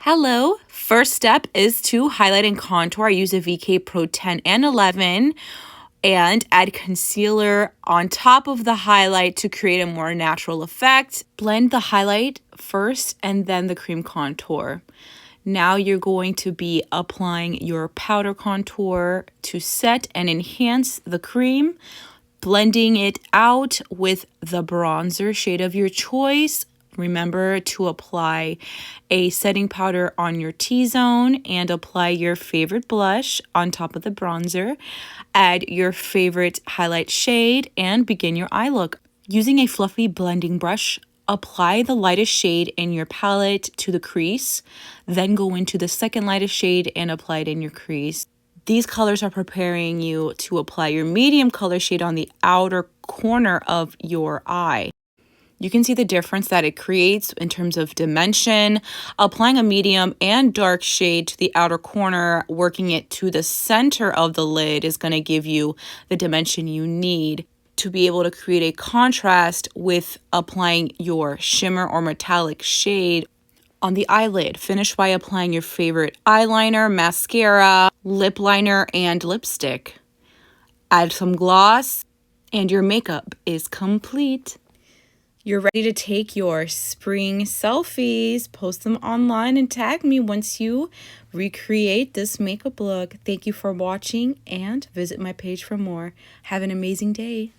Hello, first step is to highlight and contour. I use a VK Pro 10 and 11 and add concealer on top of the highlight to create a more natural effect. Blend the highlight first and then the cream contour. Now you're going to be applying your powder contour to set and enhance the cream, blending it out with the bronzer shade of your choice. Remember to apply a setting powder on your T-zone and apply your favorite blush on top of the bronzer. Add your favorite highlight shade and begin your eye look. Using a fluffy blending brush, apply the lightest shade in your palette to the crease. Then go into the second lightest shade and apply it in your crease. These colors are preparing you to apply your medium color shade on the outer corner of your eye. You can see the difference that it creates in terms of dimension. Applying a medium and dark shade to the outer corner, working it to the center of the lid is going to give you the dimension you need to be able to create a contrast with applying your shimmer or metallic shade on the eyelid. Finish by applying your favorite eyeliner, mascara, lip liner, and lipstick. Add some gloss, and your makeup is complete. You're ready to take your spring selfies, post them online, and tag me once you recreate this makeup look. Thank you for watching and visit my page for more. Have an amazing day.